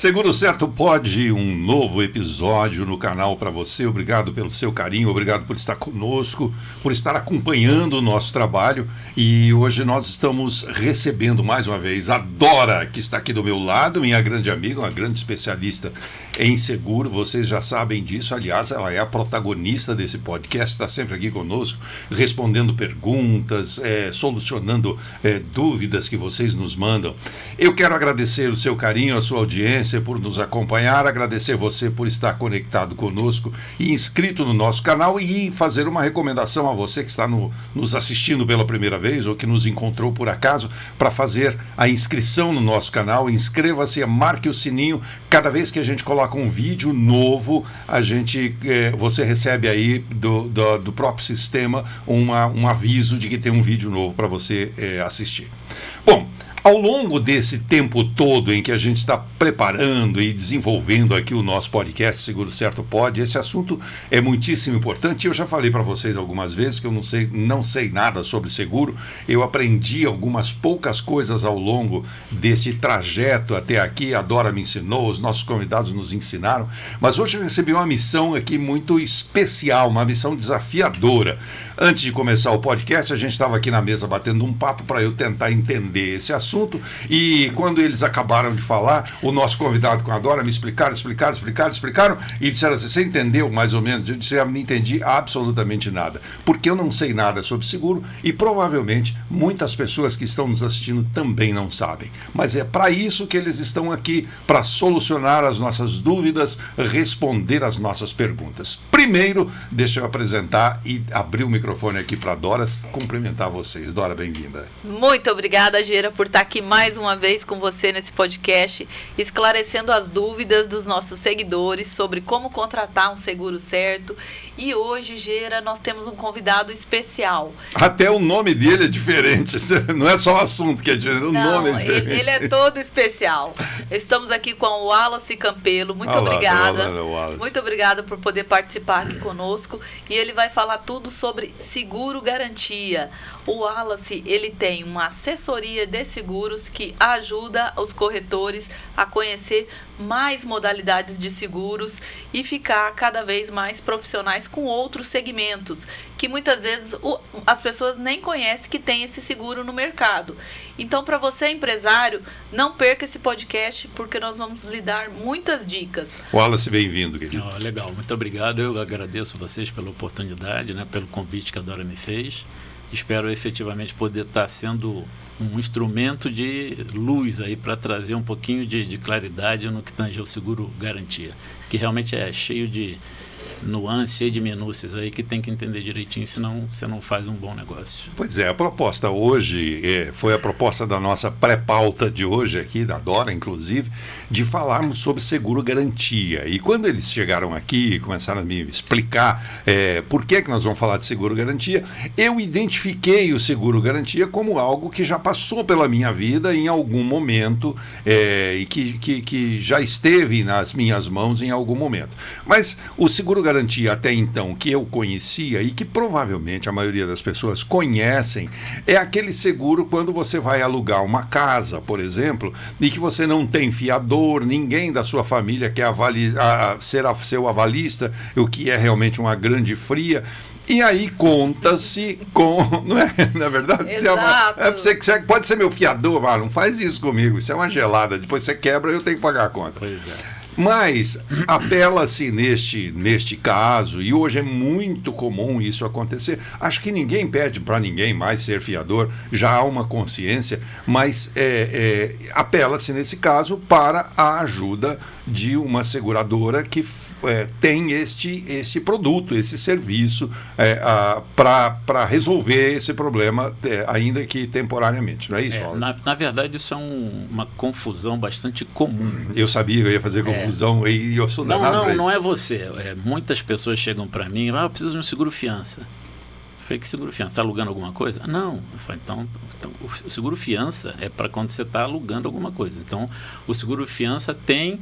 Seguro Certo Pode, um novo episódio no canal para você. Obrigado pelo seu carinho, obrigado por estar conosco, por estar acompanhando o nosso trabalho. E hoje nós estamos recebendo mais uma vez a Dora, que está aqui do meu lado, minha grande amiga, uma grande especialista em seguro. Vocês já sabem disso. Aliás, ela é a protagonista desse podcast, está sempre aqui conosco, respondendo perguntas, solucionando dúvidas que vocês nos mandam. Eu quero agradecer o seu carinho, a sua audiência, por nos acompanhar, agradecer você por estar conectado conosco e inscrito no nosso canal, e fazer uma recomendação a você que está nos assistindo pela primeira vez ou que nos encontrou por acaso, para fazer a inscrição no nosso canal. Inscreva-se, marque o sininho. Cada vez que a gente coloca um vídeo novo, você recebe aí do próprio sistema um aviso de que tem um vídeo novo para você assistir. Bom, ao longo desse tempo todo em que a gente está preparando e desenvolvendo aqui o nosso podcast Seguro Certo Pode, esse assunto é muitíssimo importante. Eu já falei para vocês algumas vezes que eu não sei nada sobre seguro. Eu aprendi algumas poucas coisas ao longo desse trajeto até aqui. A Dora me ensinou, os nossos convidados nos ensinaram. Mas hoje eu recebi uma missão aqui muito especial, uma missão desafiadora. Antes de começar o podcast, a gente estava aqui na mesa batendo um papo para eu tentar entender esse assunto, e quando eles acabaram de falar, o nosso convidado com a Dora me explicaram, e disseram assim: você entendeu mais ou menos? Eu disse: eu não entendi absolutamente nada, porque eu não sei nada sobre seguro, e provavelmente muitas pessoas que estão nos assistindo também não sabem. Mas é para isso que eles estão aqui, para solucionar as nossas dúvidas, responder as nossas perguntas. Primeiro, deixa eu apresentar e abrir o microfone aqui para a Dora, cumprimentar vocês. Dora, bem-vinda. Muito obrigada, Gera, por estar aqui mais uma vez com você nesse podcast, esclarecendo as dúvidas dos nossos seguidores sobre como contratar um seguro certo. E hoje, Gera, nós temos um convidado especial. Até o nome dele é diferente, não é só o assunto que é diferente, o nome é diferente. Ele é todo especial. Estamos aqui com o Wallace Campelo. Muito obrigada. Muito obrigada por poder participar aqui conosco. E ele vai falar tudo sobre seguro garantia. O Wallace, ele tem uma assessoria de seguros que ajuda os corretores a conhecer mais modalidades de seguros e ficar cada vez mais profissionais com outros segmentos, que muitas vezes as pessoas nem conhecem que tem esse seguro no mercado. Então, para você, empresário, não perca esse podcast, porque nós vamos lhe dar muitas dicas. Wallace, bem-vindo, querido. Legal, muito obrigado. Eu agradeço vocês pela oportunidade, pelo convite que a Dora me fez. Espero efetivamente poder estar sendo um instrumento de luz aí para trazer um pouquinho de claridade no que tange ao seguro garantia, que realmente é cheio de nuances, cheio de minúcias aí que tem que entender direitinho, senão você não faz um bom negócio. Pois é, a proposta hoje foi a proposta da nossa pré-pauta de hoje aqui, da Dora inclusive, de falarmos sobre seguro garantia. E quando eles chegaram aqui e começaram a me explicar por que nós vamos falar de seguro garantia, eu identifiquei o seguro garantia como algo que já passou pela minha vida em algum momento, e que já esteve nas minhas mãos em algum momento. Mas o seguro garantia até então que eu conhecia e que provavelmente a maioria das pessoas conhecem, é aquele seguro quando você vai alugar uma casa, por exemplo, e que você não tem fiador, ninguém da sua família quer ser seu avalista, o que é realmente uma grande fria. E aí conta-se com... Não é? Na verdade, você pode ser meu fiador, não faz isso comigo, isso é uma gelada, depois você quebra e eu tenho que pagar a conta. Pois é. Mas apela-se neste caso, e hoje é muito comum isso acontecer. Acho que ninguém pede para ninguém mais ser fiador, já há uma consciência, mas apela-se nesse caso para a ajuda de uma seguradora que tem este produto, esse serviço para resolver esse problema, ainda que temporariamente, não é isso? Na verdade, isso é uma confusão bastante comum. Eu sabia que eu ia fazer confusão e eu sou danado. Não é você. Muitas pessoas chegam para mim: eu preciso de um seguro fiança. falei, que seguro fiança? Está alugando alguma coisa? Não. Eu falei, então o seguro fiança é para quando você está alugando alguma coisa. Então, o seguro fiança tem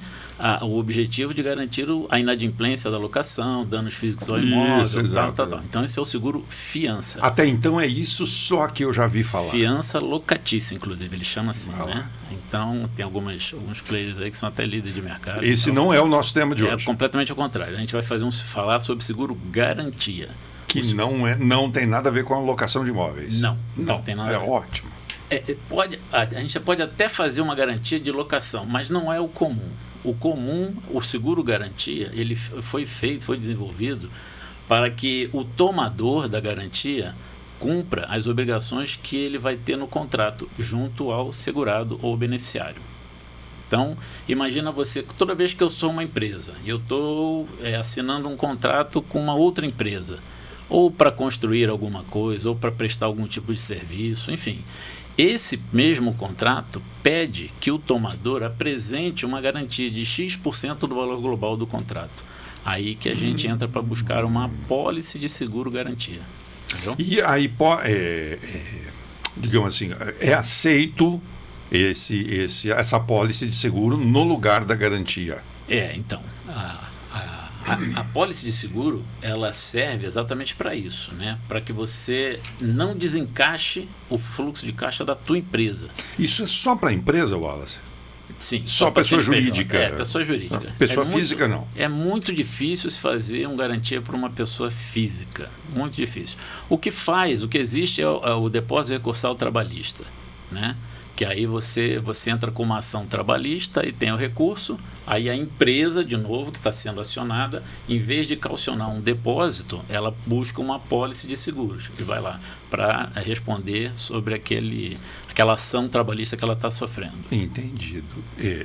o objetivo de garantir a inadimplência da locação, danos físicos ao imóvel, tal. Então, esse é o seguro fiança. Até então é isso só que eu já vi falar. Fiança locatícia, inclusive, ele chama assim, né? Então, tem alguns players aí que são até líderes de mercado. Esse então, não é o nosso tema de hoje. É completamente ao contrário. A gente vai falar sobre seguro garantia. Que não tem nada a ver com a locação de imóveis. Não tem nada a ver. É ótimo. A gente pode até fazer uma garantia de locação, mas não é o comum. O comum, o seguro garantia, ele foi desenvolvido para que o tomador da garantia cumpra as obrigações que ele vai ter no contrato junto ao segurado ou beneficiário. Então, imagina você, toda vez que eu sou uma empresa e eu estou assinando um contrato com uma outra empresa, ou para construir alguma coisa, ou para prestar algum tipo de serviço, enfim. Esse mesmo contrato pede que o tomador apresente uma garantia de X% do valor global do contrato. Aí que a gente entra para buscar uma apólice de seguro garantia. Entendeu? E aí, digamos assim, é aceito essa apólice de seguro no lugar da garantia? Então, a apólice de seguro, ela serve exatamente para isso, né? Para que você não desencaixe o fluxo de caixa da tua empresa. Isso é só para a empresa, Wallace? Sim. Só pessoa jurídica? Pessoa jurídica. Pessoa física não? É muito difícil se fazer uma garantia para uma pessoa física. Muito difícil. O que existe é o depósito recursal trabalhista, né? Que aí você entra com uma ação trabalhista e tem o recurso, aí a empresa, de novo, que está sendo acionada, em vez de caucionar um depósito, ela busca uma apólice de seguros, que vai lá para responder sobre aquela ação trabalhista que ela está sofrendo. Entendido.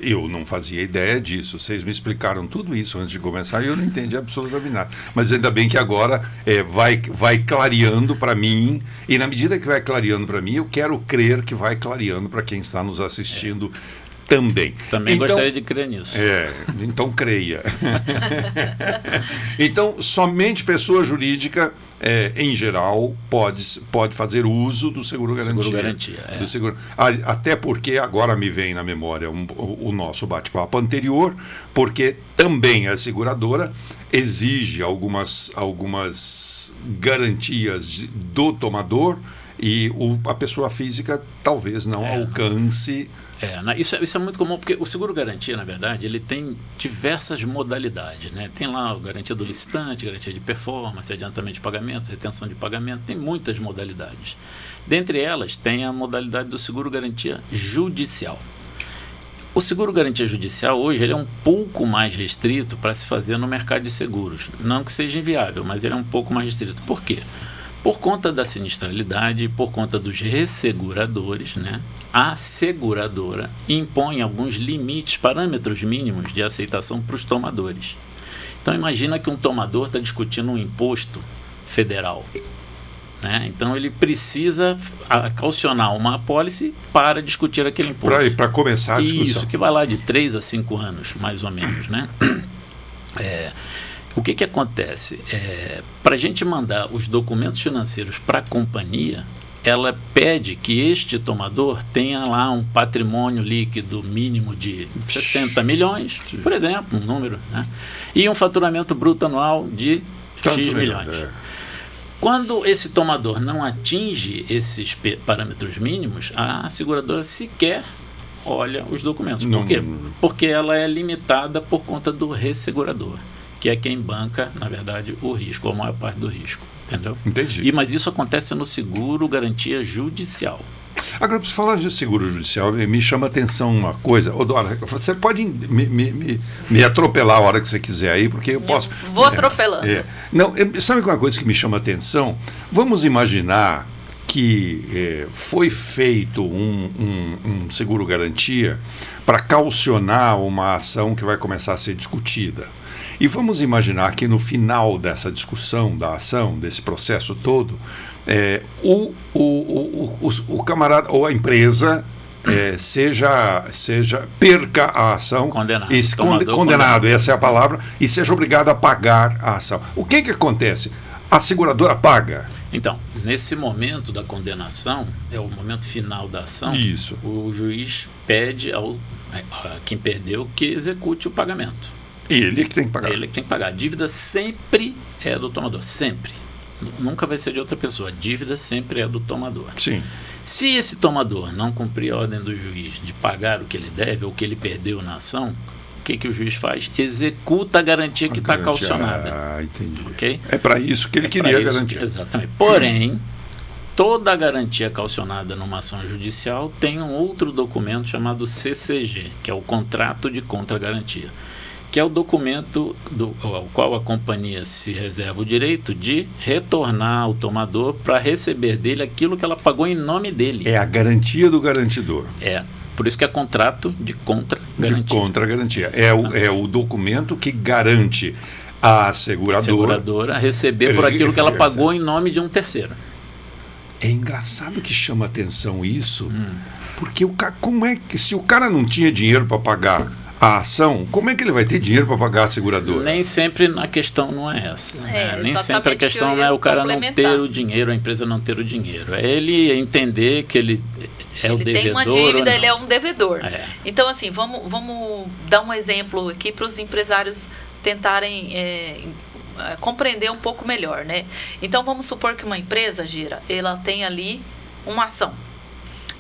Eu não fazia ideia disso. Vocês me explicaram tudo isso antes de começar e eu não entendi absolutamente nada. Mas ainda bem que agora vai clareando para mim, e na medida que vai clareando para mim, eu quero crer que vai clareando para quem está nos assistindo também. Também gostaria de crer nisso. Então creia. Então, somente pessoa jurídica, em geral, pode fazer uso do seguro garantia. Seguro garantia, do seguro. Até porque, agora me vem na memória o nosso bate-papo anterior, porque também a seguradora exige algumas garantias do tomador e a pessoa física talvez não alcance. Isso é muito comum, porque o seguro garantia, na verdade, ele tem diversas modalidades, né? Tem lá a garantia do licitante, garantia de performance, adiantamento de pagamento, retenção de pagamento, tem muitas modalidades. Dentre elas, tem a modalidade do seguro garantia judicial. O seguro garantia judicial hoje ele é um pouco mais restrito para se fazer no mercado de seguros. Não que seja inviável, mas ele é um pouco mais restrito. Por quê? Por conta da sinistralidade, por conta dos resseguradores, né? A seguradora impõe alguns limites, parâmetros mínimos de aceitação para os tomadores. Então, imagina que um tomador está discutindo um imposto federal, né? Então, ele precisa caucionar uma apólice para discutir aquele imposto. Para começar a discussão. Isso, que vai lá de 3 a 5 anos, mais ou menos, né? O que acontece? Para a gente mandar os documentos financeiros para a companhia, ela pede que este tomador tenha lá um patrimônio líquido mínimo de 60 milhões, por exemplo, um número, né? E um faturamento bruto anual de X milhões. Quando esse tomador não atinge esses parâmetros mínimos, a seguradora sequer olha os documentos. Por quê? Porque ela é limitada por conta do ressegurador, que é quem banca, na verdade, o risco, ou a maior parte do risco. Entendeu? Entendi. Mas isso acontece no seguro garantia judicial. Agora, para falar de seguro judicial, me chama a atenção uma coisa. Dora, você pode me atropelar a hora que você quiser aí, porque eu posso... Vou atropelando. Não, sabe uma coisa que me chama a atenção? Vamos imaginar que foi feito um seguro garantia para caucionar uma ação que vai começar a ser discutida. E vamos imaginar que no final dessa discussão da ação, desse processo todo, o camarada ou a empresa perca a ação, condenado, essa é a palavra, e seja obrigado a pagar a ação. O que acontece? a seguradora paga. Então, nesse momento da condenação, é o momento final da ação, Isso. O juiz pede a quem perdeu que execute o pagamento. Ele que tem que pagar. Ele que tem que pagar. A dívida sempre é do tomador, sempre. Nunca vai ser de outra pessoa. A dívida sempre é do tomador. Sim. Se esse tomador não cumprir a ordem do juiz de pagar o que ele deve ou o que ele perdeu na ação, o que o juiz faz? Executa a garantia que está calcionada. Ah, entendi. Okay? É para isso que ele queria garantir. Exatamente. Porém, toda a garantia calcionada numa ação judicial tem um outro documento chamado CCG, que é o Contrato de Contra-Garantia, que é o documento ao qual a companhia se reserva o direito de retornar ao tomador para receber dele aquilo que ela pagou em nome dele. É a garantia do garantidor. Por isso que é contrato de contra-garantia. De contra-garantia. É o documento que garante a seguradora receber por aquilo que ela pagou em nome de um terceiro. É engraçado que chama atenção isso, porque como é que, se o cara não tinha dinheiro para pagar a ação, como é que ele vai ter dinheiro para pagar a seguradora? Nem sempre a questão não é essa. Nem sempre a questão não é o cara não ter o dinheiro, a empresa não ter o dinheiro. É ele entender que ele é o devedor. Ele tem uma dívida, ele é um devedor. Então, assim, vamos dar um exemplo aqui para os empresários tentarem compreender um pouco melhor, né? Então, vamos supor que uma empresa, Gira, ela tem ali uma ação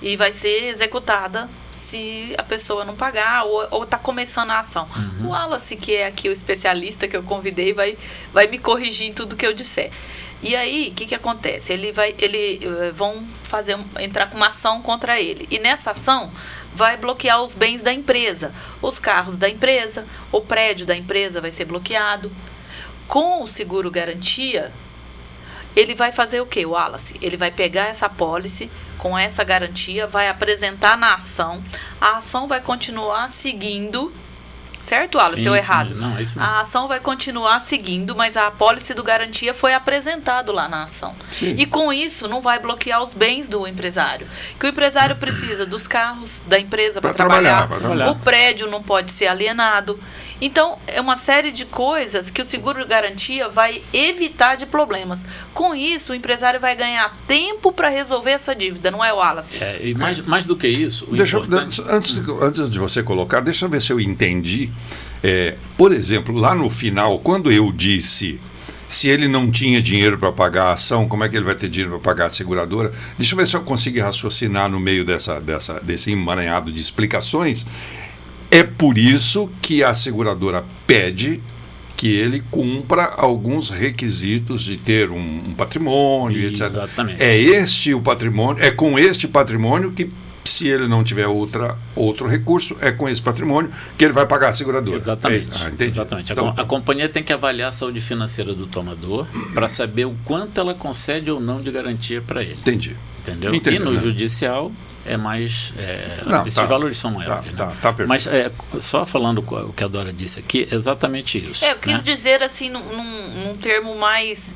e vai ser executada se a pessoa não pagar ou está começando a ação. O Wallace, que é aqui o especialista que eu convidei, vai me corrigir em tudo que eu disser. E aí, o que acontece? Eles vão entrar com uma ação contra ele. E nessa ação, vai bloquear os bens da empresa. Os carros da empresa, o prédio da empresa vai ser bloqueado. Com o seguro garantia, ele vai fazer o quê, Wallace? Ele vai pegar essa pólice com essa garantia, vai apresentar na ação. A ação vai continuar seguindo, certo, Wallace? Sim, ou errado? Não, é isso mesmo. A ação vai continuar seguindo, mas a apólice do garantia foi apresentado lá na ação. Sim. E com isso não vai bloquear os bens do empresário. Que o empresário precisa dos carros da empresa para trabalhar. O prédio não pode ser alienado. Então, é uma série de coisas que o seguro-garantia vai evitar de problemas. Com isso, o empresário vai ganhar tempo para resolver essa dívida, não é, Wallace? E mais do que isso... Antes de você colocar, deixa eu ver se eu entendi. Por exemplo, lá no final, quando eu disse... Se ele não tinha dinheiro para pagar a ação, como é que ele vai ter dinheiro para pagar a seguradora? Deixa eu ver se eu consigo raciocinar no meio desse emaranhado de explicações. É por isso que a seguradora pede que ele cumpra alguns requisitos de ter um patrimônio, etc. Exatamente. É este o patrimônio, é com este patrimônio que, se ele não tiver outro recurso, é com esse patrimônio que ele vai pagar a seguradora. Exatamente. Entendi. Exatamente. Então, a companhia tem que avaliar a saúde financeira do tomador para saber o quanto ela concede ou não de garantia para ele. Entendi. Entendeu? E no judicial é mais... esses valores são maiores. Tá perfeito. Mas só falando o que a Dora disse aqui, exatamente isso. Eu quis dizer assim, num termo mais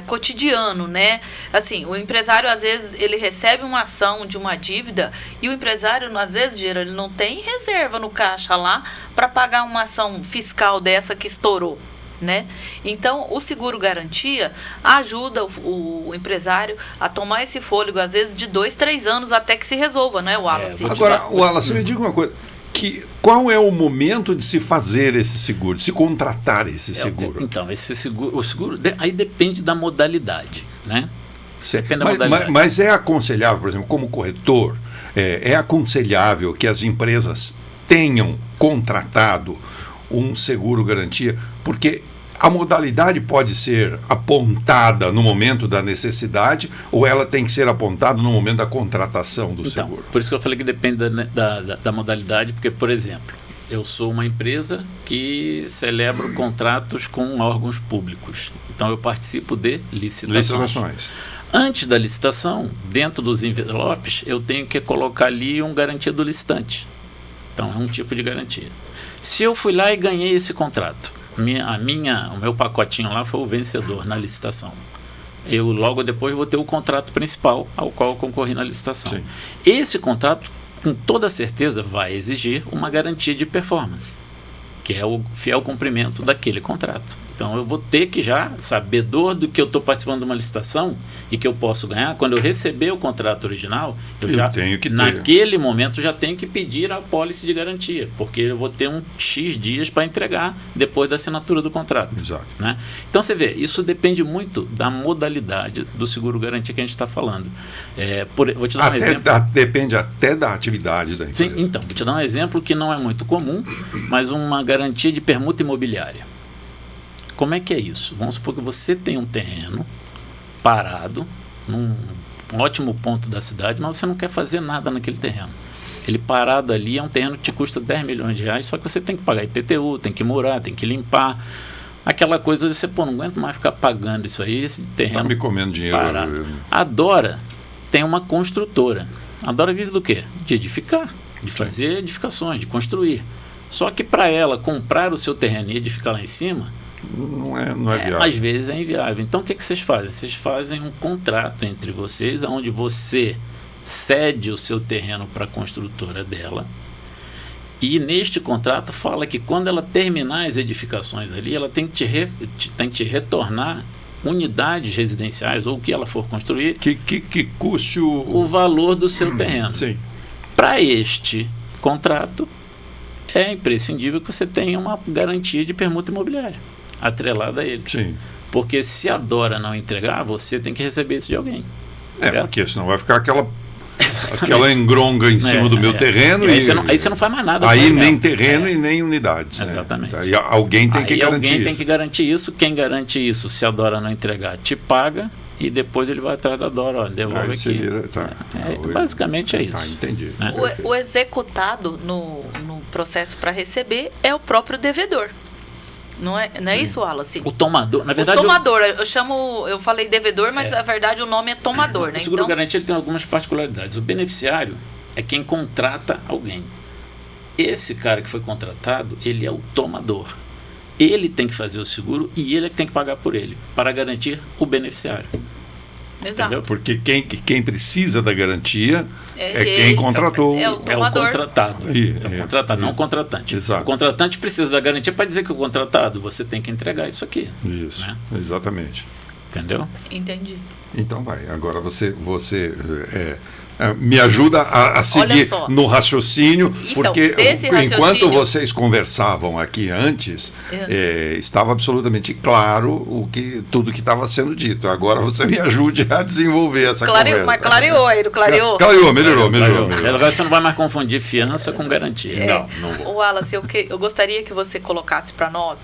cotidiano, né? Assim, o empresário, às vezes, ele recebe uma ação de uma dívida e o empresário, às vezes, ele não tem reserva no caixa lá para pagar uma ação fiscal dessa que estourou. Né? Então, o seguro-garantia ajuda o empresário a tomar esse fôlego, às vezes, de 2-3 anos até que se resolva, né, Wallace? Agora, Wallace, me diga uma coisa. Qual é o momento de se fazer esse seguro, de se contratar esse seguro? Então, o seguro aí depende da modalidade, né? Depende da modalidade. Mas é aconselhável, por exemplo, como corretor, é aconselhável que as empresas tenham contratado um seguro-garantia, porque a modalidade pode ser apontada no momento da necessidade ou ela tem que ser apontada no momento da contratação do seguro? Por isso que eu falei que depende da modalidade, porque, por exemplo, eu sou uma empresa que celebro contratos com órgãos públicos. Então, eu participo de licitações. Antes da licitação, dentro dos envelopes, eu tenho que colocar ali uma garantia do licitante. Então, é um tipo de garantia. Se eu fui lá e ganhei esse contrato, o meu pacotinho lá foi o vencedor na licitação. Eu logo depois vou ter o contrato principal ao qual eu concorri na licitação. Sim. Esse contrato, com toda certeza, vai exigir uma garantia de performance, que é o fiel cumprimento daquele contrato. Então eu vou ter que já, sabedor do que eu estou participando de uma licitação e que eu posso ganhar, quando eu receber o contrato original, eu já tenho que ter. Naquele momento já tenho que pedir a apólice de garantia, porque eu vou ter um X dias para entregar depois da assinatura do contrato. Exato. Né? Então você vê, isso depende muito da modalidade do seguro garantia que a gente está falando. Vou te dar um exemplo. Depende até da atividade da empresa. Sim, então, vou te dar um exemplo que não é muito comum, mas uma garantia de permuta imobiliária. Como é que é isso? Vamos supor que você tem um terreno parado, num ótimo ponto da cidade, mas você não quer fazer nada naquele terreno. Ele parado ali é um terreno que te custa 10 milhões de reais, só que você tem que pagar IPTU, tem que morar, tem que limpar. Aquela coisa de você, não aguento mais ficar pagando isso aí, esse terreno. Está me comendo dinheiro. Parado. A Dora tem uma construtora. A Dora vive do quê? De edificar, de fazer edificações, de construir. Só que para ela comprar o seu terreno e edificar lá em cima, não é viável. Às vezes é inviável. Então o que vocês fazem? Vocês fazem um contrato entre vocês, onde você cede o seu terreno para a construtora dela. E neste contrato fala que quando ela terminar as edificações ali, ela tem que te retornar unidades residenciais ou o que ela for construir. Que custe o valor do seu terreno. Sim. Para este contrato, é imprescindível que você tenha uma garantia de permuta imobiliária atrelada a ele. Sim. Porque se a Dora não entregar, você tem que receber isso de alguém. Porque senão vai ficar aquela engronga em cima do meu terreno. Aí você não faz mais nada. Aí nem terreno e nem unidades. Exatamente. Né? Aí alguém tem que garantir. Alguém tem que garantir isso. Quem garante isso, se a Dora não entregar, te paga e depois ele vai atrás da Dora, devolve aqui. Basicamente é isso. Entendi. Né? O executado no processo para receber é o próprio devedor. Não é isso, Wallace? O tomador, na verdade. O tomador, eu falei devedor, mas na verdade o nome é tomador, né? O seguro garantia tem algumas particularidades. O beneficiário é quem contrata alguém. Esse cara que foi contratado, ele é o tomador. Ele tem que fazer o seguro e ele é que tem que pagar por ele, para garantir o beneficiário. Exato. Entendeu? Porque quem precisa da garantia é quem contratou. É o contratado. Não o contratante. Exato. O contratante precisa da garantia para dizer que o contratado, você tem que entregar isso aqui. Isso, né? Exatamente. Entendeu? Entendi. Então vai, agora você me ajuda a seguir no raciocínio, porque enquanto vocês conversavam aqui antes, estava absolutamente claro tudo que estava sendo dito. Agora você me ajude a desenvolver essa conversa. Mas clareou? Melhorou. Agora você não vai mais confundir fiança com garantia. Não vou. Wallace, eu gostaria que você colocasse para nós,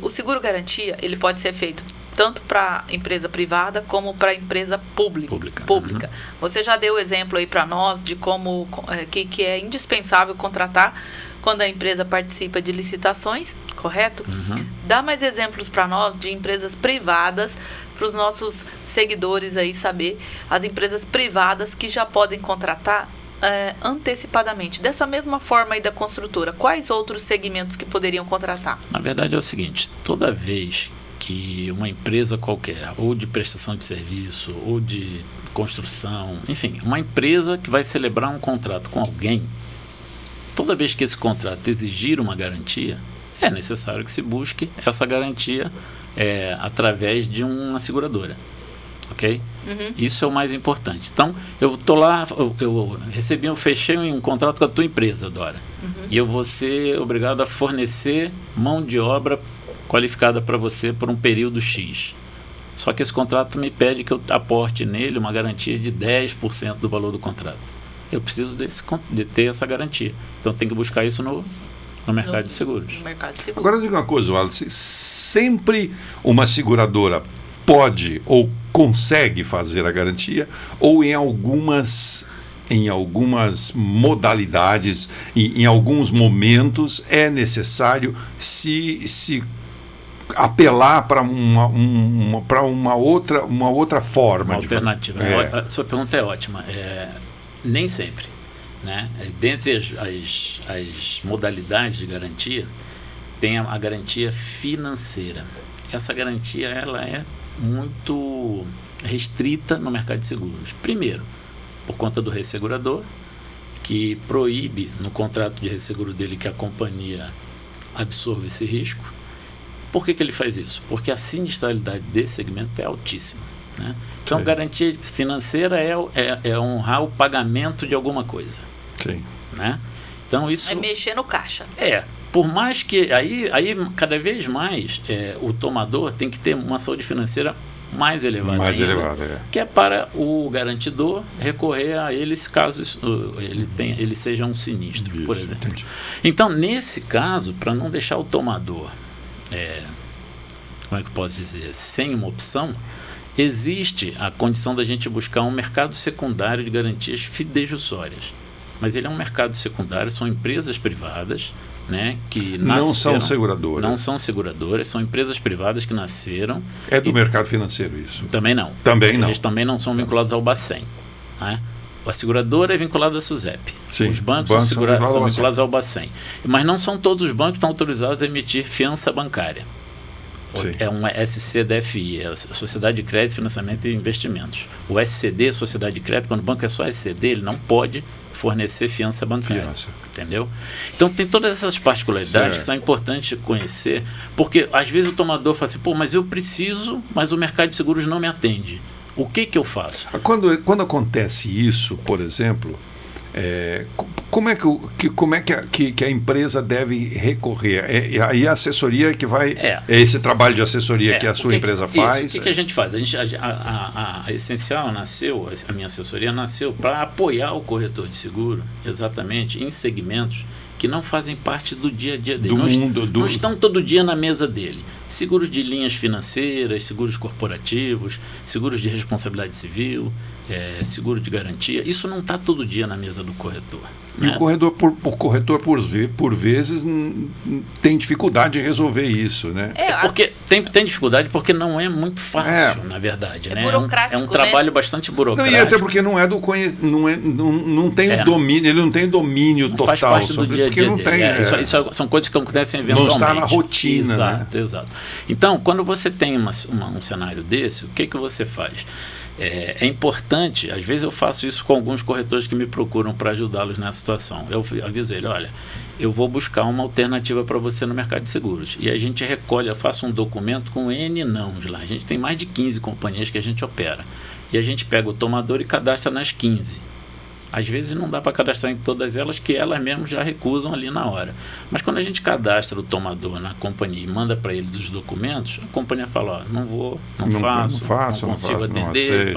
o seguro garantia, ele pode ser feito tanto para empresa privada como para empresa pública. Uhum. Você já deu exemplo aí para nós de como que é indispensável contratar quando a empresa participa de licitações, correto? Uhum. Dá mais exemplos para nós de empresas privadas, para os nossos seguidores aí saber, as empresas privadas que já podem contratar antecipadamente. Dessa mesma forma aí da construtora, quais outros segmentos que poderiam contratar? Na verdade é o seguinte, toda vez que uma empresa qualquer, ou de prestação de serviço, ou de construção, enfim, uma empresa que vai celebrar um contrato com alguém, toda vez que esse contrato exigir uma garantia, é necessário que se busque essa garantia através de uma seguradora. Ok? Uhum. Isso é o mais importante. Então, eu fechei um contrato com a tua empresa, Dora, e eu vou ser obrigado a fornecer mão de obra qualificada para você por um período X. Só que esse contrato me pede que eu aporte nele uma garantia de 10% do valor do contrato. Eu preciso de ter essa garantia. Então tem que buscar isso no mercado de seguros. Agora diga uma coisa, Wallace, sempre uma seguradora pode ou consegue fazer a garantia, ou em algumas modalidades, em alguns momentos é necessário se apelar para uma outra forma. Uma alternativa. A sua pergunta é ótima. Nem sempre. Né? Dentre as modalidades de garantia, tem a garantia financeira. Essa garantia ela é muito restrita no mercado de seguros. Primeiro, por conta do ressegurador, que proíbe no contrato de resseguro dele que a companhia absorva esse risco. Por que ele faz isso? Porque a sinistralidade desse segmento é altíssima, né? Então, sim, garantia financeira é honrar o pagamento de alguma coisa. Sim. Né? Então, isso... É mexer no caixa. Por mais que... Aí cada vez mais, o tomador tem que ter uma saúde financeira mais elevada ainda, que é para o garantidor recorrer a ele caso ele seja um sinistro, isso, por exemplo. Entendi. Então, nesse caso, para não deixar o tomador, como é que eu posso dizer, sem uma opção, existe a condição da gente buscar um mercado secundário de garantias fidejussórias. Mas ele é um mercado secundário, são empresas privadas, né, que não são seguradoras. Não são seguradoras, são empresas privadas que nasceram. É do mercado financeiro isso? Também não. Também não. Eles também não são vinculados ao Bacen. Né? A seguradora é vinculada à SUSEP. Sim, os bancos são vinculados ao Bacen. Mas não são todos os bancos que estão autorizados a emitir fiança bancária. Sim. É uma SCDFI, é a Sociedade de Crédito, Financiamento e Investimentos. O SCD, Sociedade de Crédito, quando o banco é só SCD, ele não pode fornecer fiança bancária. Entendeu? Então tem todas essas particularidades que são importantes conhecer, porque às vezes o tomador fala assim, mas eu preciso, mas o mercado de seguros não me atende. O que eu faço? Quando acontece isso, por exemplo, como é que a empresa deve recorrer? Aí a assessoria que vai... esse trabalho de assessoria que a sua empresa faz? O que a gente faz? A Essencial nasceu, a minha assessoria nasceu para apoiar o corretor de seguro, exatamente, em segmentos que não fazem parte do dia a dia dele. Não estão todo dia na mesa dele. Seguros de linhas financeiras, seguros corporativos, seguros de responsabilidade civil, seguro de garantia. Isso não está todo dia na mesa do corretor. E né? o corretor, por vezes, tem dificuldade em resolver isso, né? Porque tem dificuldade porque não é muito fácil, na verdade. Né? Burocrático, é um trabalho bastante burocrático. Não, e até porque não tem o domínio, ele não tem domínio total. Faz parte do dia a dia dele. Isso são coisas que acontecem eventualmente. Não está na rotina. Exato, né? Exato. Então, quando você tem um cenário desse, o que você faz? É importante, às vezes eu faço isso com alguns corretores que me procuram para ajudá-los nessa situação. Eu aviso ele, olha, eu vou buscar uma alternativa para você no mercado de seguros. E a gente recolhe, eu faço um documento com N nãos lá. A gente tem mais de 15 companhias que a gente opera. E a gente pega o tomador e cadastra nas 15. Às vezes não dá para cadastrar em todas elas, que elas mesmas já recusam ali na hora. Mas quando a gente cadastra o tomador na companhia e manda para ele os documentos, a companhia fala, não consigo atender,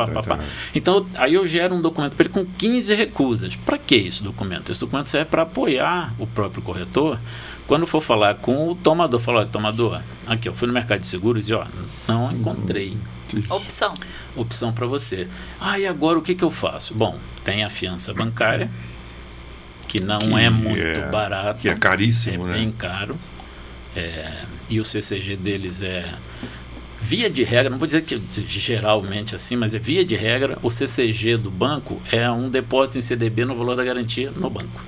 Então, aí eu gero um documento para ele com 15 recusas. Para que esse documento? Esse documento serve para apoiar o próprio corretor. Quando for falar com o tomador, fala, olha, tomador, aqui, eu fui no mercado de seguros e não encontrei. Opção para você. E agora o que eu faço? Bom, tem a fiança bancária, que não é muito barata. Que é caríssimo, né? É bem caro. E o CCG deles via de regra, não vou dizer que geralmente assim, mas via de regra, o CCG do banco é um depósito em CDB no valor da garantia no banco.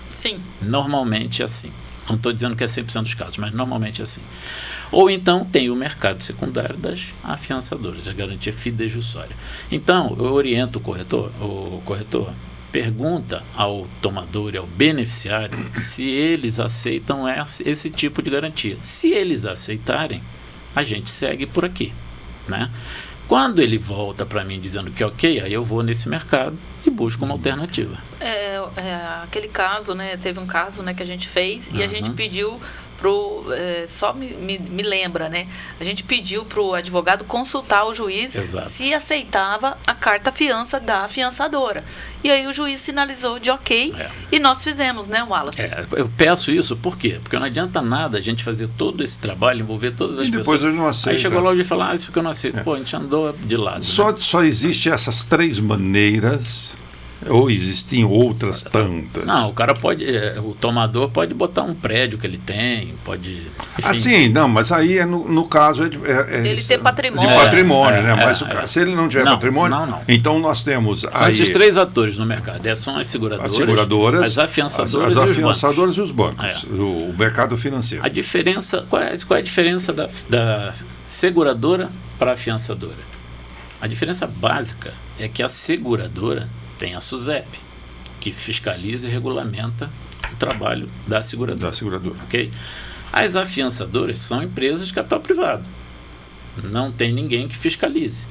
Sim. Normalmente é assim. Não estou dizendo que é 100% dos casos, mas normalmente é assim. Ou então tem o mercado secundário das afiançadoras, a garantia fidejussória. Então, eu oriento o corretor pergunta ao tomador e ao beneficiário se eles aceitam esse tipo de garantia. Se eles aceitarem, a gente segue por aqui, né? Quando ele volta para mim dizendo que ok, aí eu vou nesse mercado e busco uma alternativa. Aquele caso, né? Teve um caso, né, que a gente fez e a gente pediu só me lembra, né? A gente pediu para o advogado consultar o juiz se aceitava a carta-fiança da afiançadora. E aí o juiz sinalizou de ok e nós fizemos, né, Wallace? Eu peço isso, por quê? Porque não adianta nada a gente fazer todo esse trabalho, envolver todas as pessoas. Depois eu não aceito. Aí chegou lá e falou, isso que eu não aceito. Pô, a gente andou de lado. Só existe essas 3 maneiras. Ou existem outras tantas? Não, o cara pode, o tomador pode botar um prédio que ele tem, pode... Sim, não, mas aí no caso ele ter patrimônio. De patrimônio, né? Mas se ele não tiver patrimônio, então nós temos... São esses 3 atores no mercado, são as seguradoras, as afiançadoras e os bancos, o mercado financeiro. A diferença, qual é a diferença da seguradora para a afiançadora? A diferença básica é que a seguradora tem a SUSEP, que fiscaliza e regulamenta o trabalho da seguradora. Da seguradora. Okay? As afiançadoras são empresas de capital privado. Não tem ninguém que fiscalize.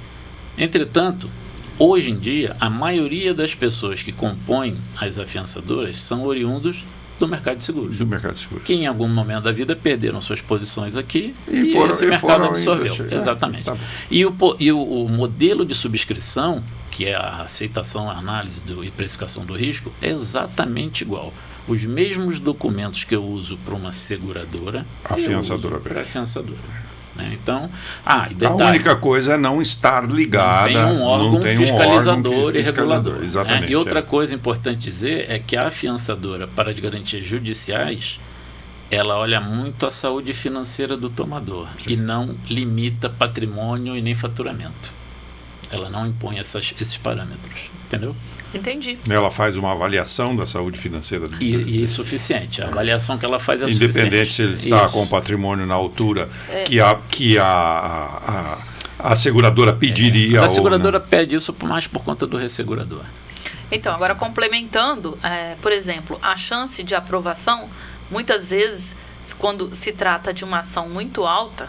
Entretanto, hoje em dia, a maioria das pessoas que compõem as afiançadoras são oriundos do mercado de seguros. Do mercado de seguros. Que em algum momento da vida perderam suas posições aqui e esse mercado absorveu. Exatamente. Tá. E o modelo de subscrição, que é a aceitação, a análise e precificação do risco, é exatamente igual. Os mesmos documentos que eu uso para uma seguradora, afiançadora. Para a afiançadora. Então, detalhe, a única coisa é não estar ligada. Não tem um órgão fiscalizador e regulador. Exatamente. E outra coisa importante dizer é que a afiançadora, para as garantias judiciais, ela olha muito a saúde financeira do tomador. Sim. E não limita patrimônio e nem faturamento. Ela não impõe esses parâmetros. Entendeu? Entendi. Ela faz uma avaliação da saúde financeira do e é suficiente. A avaliação que ela faz é independente suficiente. Se ele está com o patrimônio na altura que a seguradora pediria. A seguradora pede isso mais por conta do ressegurador. Então, agora complementando, por exemplo, a chance de aprovação, muitas vezes, quando se trata de uma ação muito alta,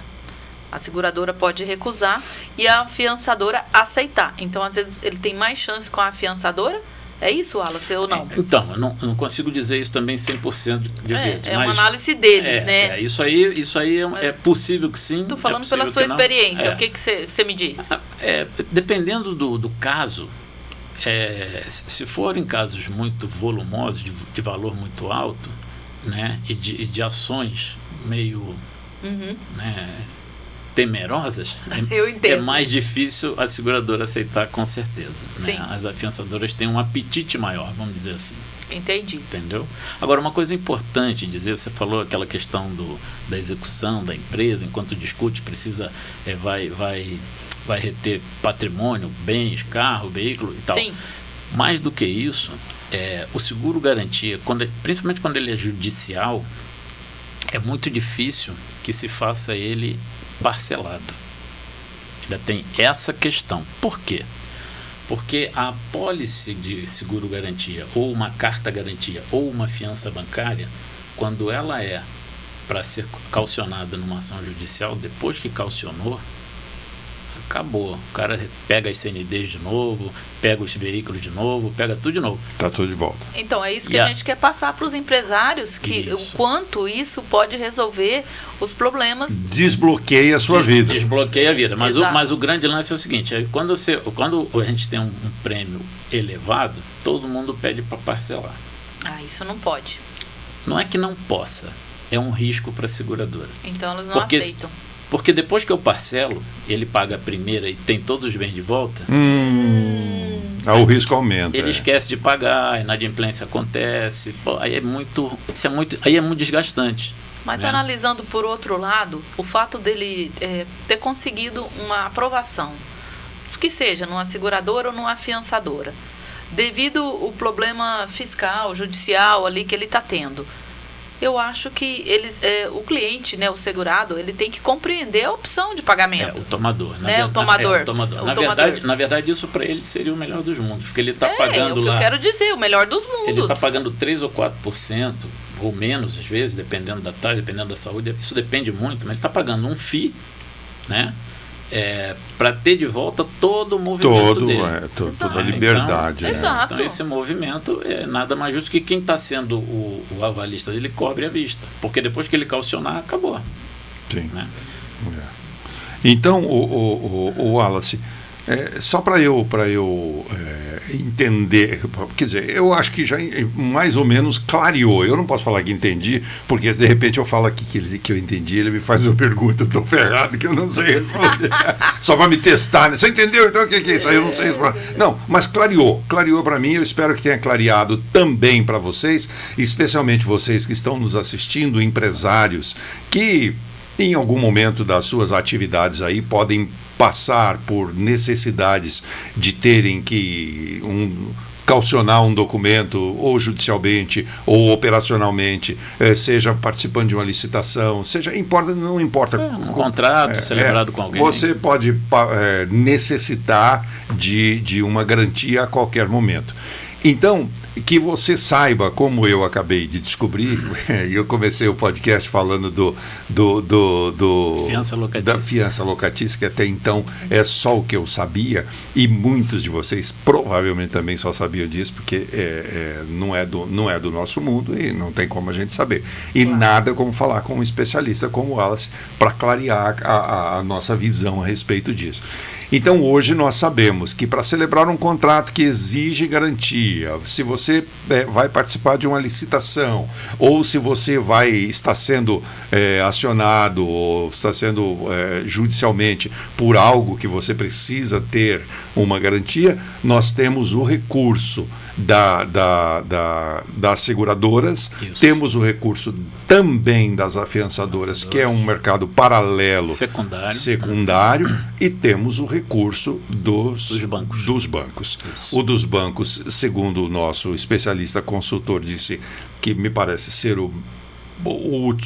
a seguradora pode recusar e a afiançadora aceitar. Então, às vezes, ele tem mais chance com a afiançadora? É isso, Wallace, ou não? Então, eu não consigo dizer isso também 100% de vezes. É uma análise deles, né? Isso aí é possível que sim. Estou falando pela sua experiência. O que você me diz? Dependendo do caso, se forem casos muito volumosos, de valor muito alto, né, e de ações meio... né, temerosas, é mais difícil a seguradora aceitar, com certeza. Né? As afiançadoras têm um apetite maior, vamos dizer assim. Entendi. Entendeu? Agora, uma coisa importante dizer, você falou aquela questão da execução da empresa, enquanto discute, precisa, vai reter patrimônio, bens, carro, veículo e tal. Sim. Mais do que isso, o seguro garantia, principalmente quando ele é judicial, é muito difícil que se faça ele parcelado. Ainda tem essa questão. Por quê? Porque a apólice de seguro-garantia, ou uma carta-garantia, ou uma fiança bancária, quando ela é para ser calcionada numa ação judicial, depois que calcionou, acabou. O cara pega as CNDs de novo, pega os veículos de novo, pega tudo de novo. Está tudo de volta. Então, é isso que a gente quer passar para os empresários, o quanto isso pode resolver os problemas. Desbloqueia a sua vida. Desbloqueia a vida. Mas o grande lance é o seguinte, quando a gente tem um prêmio elevado, todo mundo pede para parcelar. Isso não pode. Não é que não possa, é um risco para a seguradora. Então, elas não aceitam. Porque depois que eu parcelo, ele paga a primeira e tem todos os bens de volta. O risco aumenta. Ele esquece de pagar, a inadimplência acontece. Aí é muito desgastante. Mas analisando por outro lado, o fato dele ter conseguido uma aprovação, que seja numa seguradora ou numa afiançadora, devido ao problema fiscal, judicial ali que ele está tendo, eu acho que o cliente, né, o segurado, ele tem que compreender a opção de pagamento. O tomador. O tomador. Na verdade, isso para ele seria o melhor dos mundos, porque ele está pagando lá... eu quero dizer, o melhor dos mundos. Ele está pagando 3 ou 4%, ou menos, às vezes, dependendo da taxa, dependendo da saúde, isso depende muito, mas ele está pagando um FII, né? Para ter de volta todo o movimento dele. Toda a liberdade. Exato. Então, esse movimento é nada mais justo que quem está sendo o avalista dele cobre a vista. Porque depois que ele calcionar, acabou. Sim. Né? Então, o Wallace, só para eu entender, quer dizer, eu acho que já mais ou menos clareou. Eu não posso falar que entendi, porque de repente eu falo aqui que eu entendi, ele me faz uma pergunta, eu estou ferrado, que eu não sei responder. Só para me testar, né? Você entendeu? Então o que é isso? Aí eu não sei responder. Não, mas clareou para mim, eu espero que tenha clareado também para vocês, especialmente vocês que estão nos assistindo, empresários, que em algum momento das suas atividades aí podem passar por necessidades de terem que calcionar um documento, ou judicialmente, ou operacionalmente, seja participando de uma licitação, não importa. Um contrato celebrado com alguém. Você pode necessitar de uma garantia a qualquer momento. Então, que você saiba, como eu acabei de descobrir, e eu comecei o podcast falando da fiança locatícia, que até então é só o que eu sabia, e muitos de vocês provavelmente também só sabiam disso, porque não é do nosso mundo e não tem como a gente saber. E nada como falar com um especialista como o Wallace para clarear a nossa visão a respeito disso. Então, hoje nós sabemos que para celebrar um contrato que exige garantia, se você vai participar de uma licitação, ou se você está sendo acionado, ou está sendo judicialmente por algo que você precisa ter uma garantia, nós temos o recurso das seguradoras, isso. Temos o recurso também das afiançadoras, que é um mercado paralelo secundário, e temos o recurso dos bancos. Isso. O dos bancos, segundo o nosso especialista consultor, disse que me parece ser o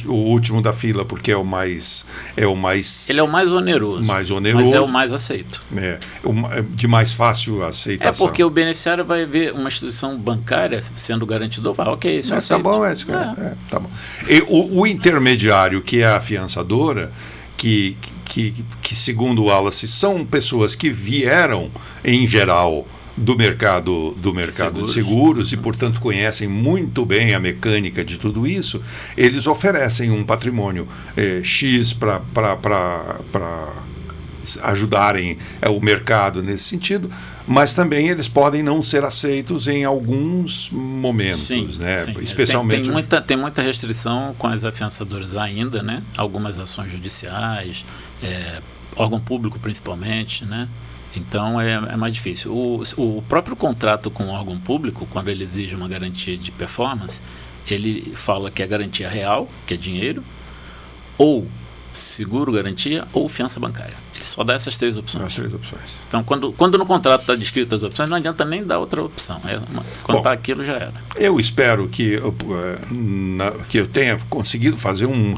último da fila, porque é o mais... Ele é o mais oneroso. Mas é o mais aceito. De mais fácil aceitação. Porque o beneficiário vai ver uma instituição bancária sendo garantidor, ok, isso é aceito. Tá bom. E o intermediário, que é a afiançadora, que segundo o Wallace, são pessoas que vieram, em geral, do mercado de seguros e, portanto, conhecem muito bem a mecânica de tudo isso. Eles oferecem um patrimônio X para ajudarem o mercado nesse sentido, mas também eles podem não ser aceitos em alguns momentos, sim. Especialmente... Tem muita restrição com as afiançadoras ainda, né? Algumas ações judiciais, órgão público principalmente, né? Então é mais difícil. O próprio contrato com o órgão público, quando ele exige uma garantia de performance, ele fala que é garantia real, que é dinheiro, ou seguro garantia, ou fiança bancária. Ele só dá essas três opções. Então, quando no contrato está descrito as opções, não adianta nem dar outra opção. Quando está aquilo, já era. Eu espero que eu tenha conseguido fazer um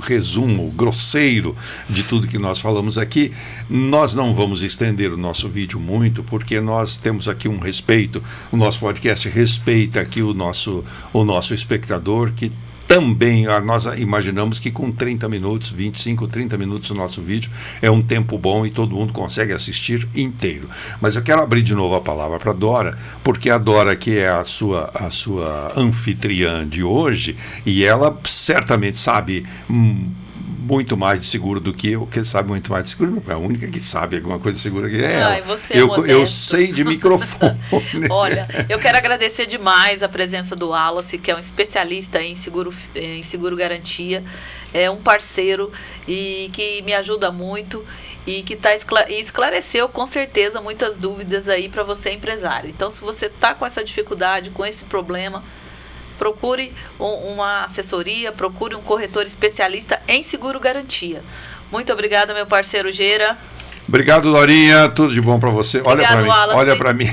resumo grosseiro de tudo que nós falamos aqui. Nós não vamos estender o nosso vídeo muito, porque nós temos aqui um respeito. O nosso podcast respeita aqui o nosso espectador, que também nós imaginamos que com 30 minutos, 25, 30 minutos o nosso vídeo é um tempo bom e todo mundo consegue assistir inteiro. Mas eu quero abrir de novo a palavra para a Dora, porque a Dora, que é a sua anfitriã de hoje, e ela certamente sabe muito mais de seguro do que eu, que sabe muito mais de seguro, não é a única que sabe alguma coisa de seguro que é ela. Eu sei de microfone. Olha, eu quero agradecer demais a presença do Wallace, que é um especialista em seguro garantia, é um parceiro e que me ajuda muito e que esclareceu com certeza muitas dúvidas aí para você, empresário. Então, se você está com essa dificuldade, com esse problema, procure uma assessoria, procure um corretor especialista em seguro garantia. Muito obrigada, meu parceiro Gera. Obrigado, Dorinha. Tudo de bom para você. Olha para mim.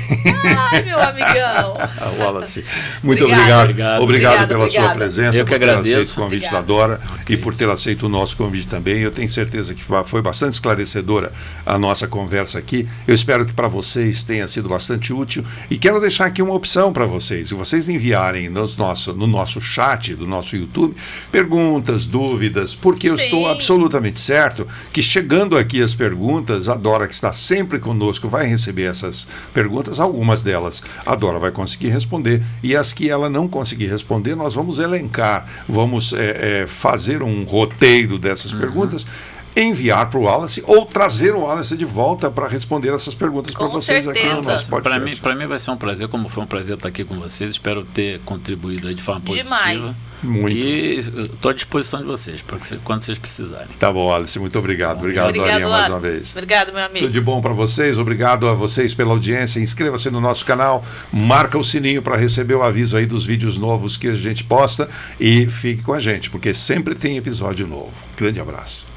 Ai, meu amigão. Wallace. Muito obrigado pela sua presença. Eu que agradeço. Por ter aceito o convite da Dora e por ter aceito o nosso convite também. Eu tenho certeza que foi bastante esclarecedora a nossa conversa aqui. Eu espero que para vocês tenha sido bastante útil. E quero deixar aqui uma opção para vocês. Se vocês enviarem no nosso chat do nosso YouTube perguntas, dúvidas, porque eu estou absolutamente certo que chegando aqui as perguntas, a Dora, que está sempre conosco, vai receber essas perguntas. Algumas delas a Dora vai conseguir responder, e as que ela não conseguir responder, nós vamos elencar, vamos fazer um roteiro dessas perguntas, enviar para o Wallace ou trazer o Wallace de volta para responder essas perguntas para vocês aqui no nosso podcast. Para mim vai ser um prazer, como foi um prazer estar aqui com vocês. Espero ter contribuído de forma positiva. Demais. Muito. E estou à disposição de vocês, quando vocês precisarem. Tá bom, Wallace, muito obrigado. Obrigado, Dorinha, mais uma vez. Obrigado, meu amigo. Tudo de bom para vocês, obrigado a vocês pela audiência. Inscreva-se no nosso canal, marca o sininho para receber o aviso aí dos vídeos novos que a gente posta, e fique com a gente, porque sempre tem episódio novo. Grande abraço.